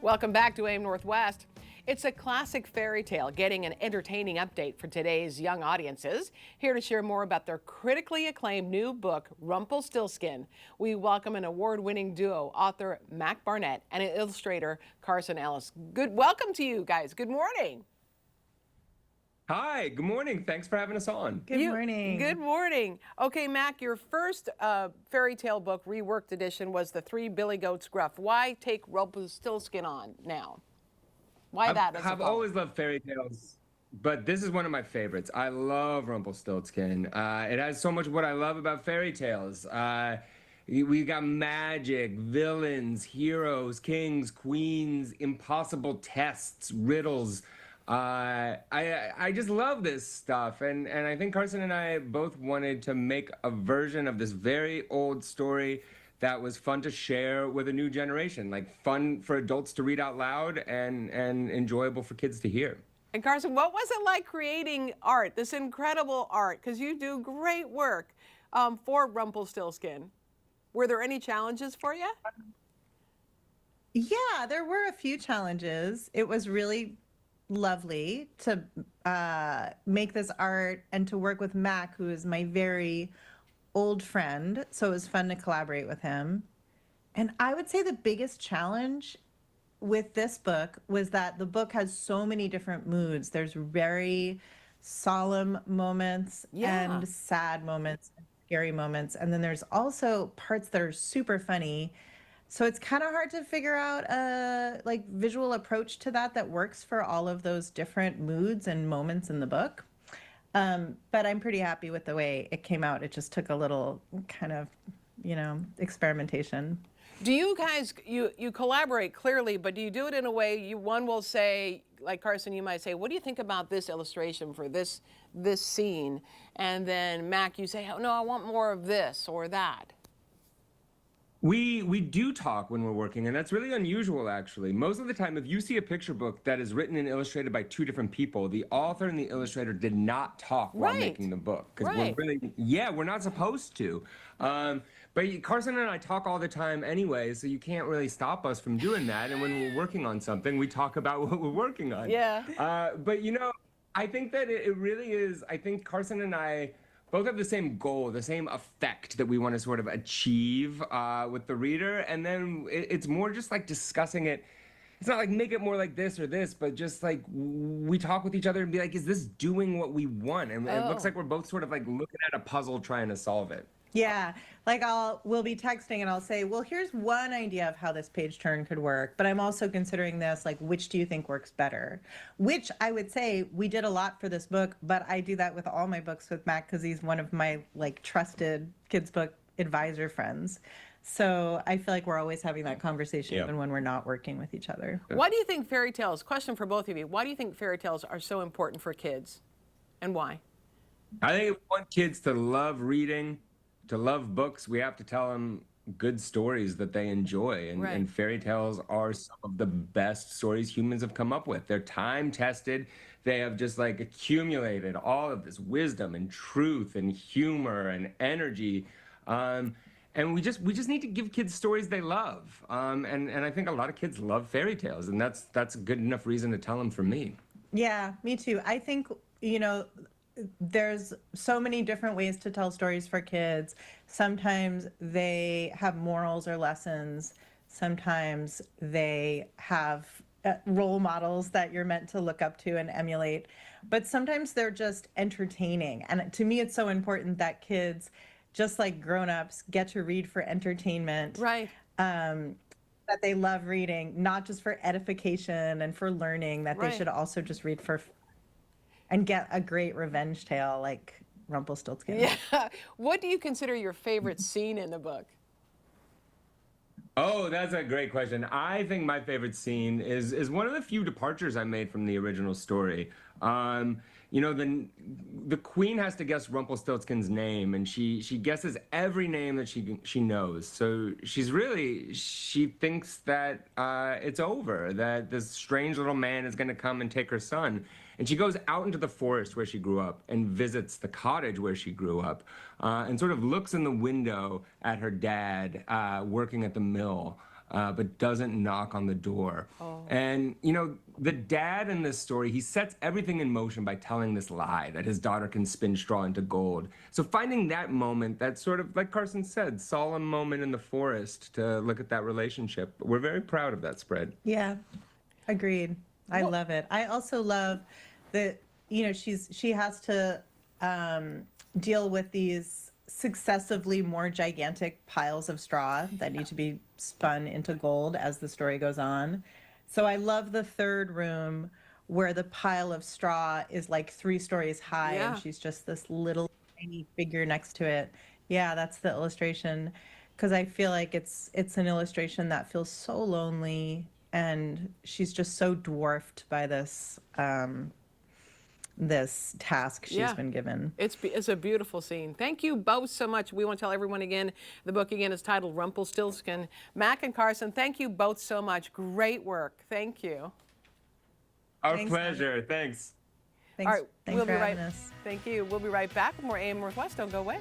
Welcome back to AIM Northwest. It's a classic fairy tale, getting an entertaining update for today's young audiences. Here to share more about their critically acclaimed new book, Rumpelstiltskin, we welcome an award-winning duo, author Mac Barnett and illustrator Carson Ellis. Welcome to you guys. Good morning. Hi, good morning. Thanks for having us on. Good morning. Good morning. Okay, Mac, your first fairy tale book, reworked edition, was The Three Billy Goats Gruff. Why take Rumpelstiltskin on now? Why that? I've always loved fairy tales, but this is one of my favorites. I love Rumpelstiltskin. It has so much what I love about fairy tales. We got magic, villains, heroes, kings, queens, impossible tests, riddles. I just love this stuff, and I think Carson and I both wanted to make a version of this very old story that was fun to share with a new generation, like fun for adults to read out loud and enjoyable for kids to hear. And Carson, what was it like creating art, this incredible art? Because you do great work for Rumpelstiltskin. Were there any challenges for you? Yeah, there were a few challenges. It was really lovely to make this art and to work with Mac, who is my very old friend. So it was fun to collaborate with him. And I would say the biggest challenge with this book was that the book has so many different moods. There's very solemn moments and sad moments, and scary moments. And then there's also parts that are super funny. So it's kind of hard to figure out a visual approach to that works for all of those different moods and moments in the book. But I'm pretty happy with the way it came out. It just took a little kind of, experimentation. Do you guys, you collaborate clearly, but do you do it in a way one will say, like Carson, you might say, what do you think about this illustration for this scene? And then Mac, you say, oh, no, I want more of this or that. We do talk when we're working, and that's really unusual, actually. Most of the time, if you see a picture book that is written and illustrated by two different people, the author and the illustrator did not talk while making the book. Because we're not supposed to. But Carson and I talk all the time anyway, so you can't really stop us from doing that. And when we're working on something, we talk about what we're working on. Yeah. But, I think that it really is, I think Carson and I both have the same goal, the same effect that we want to sort of achieve with the reader. And then it's more just like discussing it. It's not like make it more like this or this, but just like we talk with each other and be like, is this doing what we want? And it looks like we're both sort of like looking at a puzzle trying to solve it. Yeah, we'll be texting and I'll say, well, here's one idea of how this page turn could work, but I'm also considering this, which do you think works better? Which I would say we did a lot for this book, but I do that with all my books with Mac because he's one of my trusted kids book advisor friends. So I feel like we're always having that conversation even when we're not working with each other. Why do you think fairy tales, question for both of you, why do you think fairy tales are so important for kids and why? I think if we want kids to love reading, to love books, we have to tell them good stories that they enjoy. And fairy tales are some of the best stories humans have come up with. They're time tested. They have just accumulated all of this wisdom and truth and humor and energy. And we just need to give kids stories they love. And I think a lot of kids love fairy tales, and that's a good enough reason to tell them for me. Yeah, me too. I think, there's so many different ways to tell stories for kids. Sometimes they have morals or lessons. Sometimes they have role models that you're meant to look up to and emulate. But sometimes they're just entertaining. And to me, it's so important that kids, just like grown-ups, get to read for entertainment. Right. That they love reading, not just for edification and for learning, that they should also just read for and get a great revenge tale like Rumpelstiltskin. Yeah. What do you consider your favorite scene in the book? Oh, that's a great question. I think my favorite scene is one of the few departures I made from the original story. The queen has to guess Rumpelstiltskin's name, and she guesses every name that she knows. So she thinks that it's over, that this strange little man is going to come and take her son. And she goes out into the forest where she grew up and visits the cottage where she grew up, and sort of looks in the window at her dad working at the mill. but doesn't knock on the door. And, you know, the dad in this story, he sets everything in motion by telling this lie that his daughter can spin straw into gold. So finding that moment, that sort of, like Carson said, solemn moment in the forest to look at that relationship. We're very proud of that spread. Yeah, agreed. I love it. I also love that, you know, she has to deal with these successively more gigantic piles of straw that need to be spun into gold as the story goes on. So I love the third room where the pile of straw is like 3 stories high and she's just this little tiny figure next to it. Yeah, that's the illustration, because I feel like it's an illustration that feels so lonely, and she's just so dwarfed by this this task she's been given. It's a beautiful scene. Thank you both so much. We want to tell everyone again, the book again is titled Rumpelstiltskin. Mac and Carson, thank you both so much. Great work. Thank you. Our pleasure. Thanks. Thanks, All right, thanks for having us. Thank you. We'll be right back with more AM Northwest. Don't go away.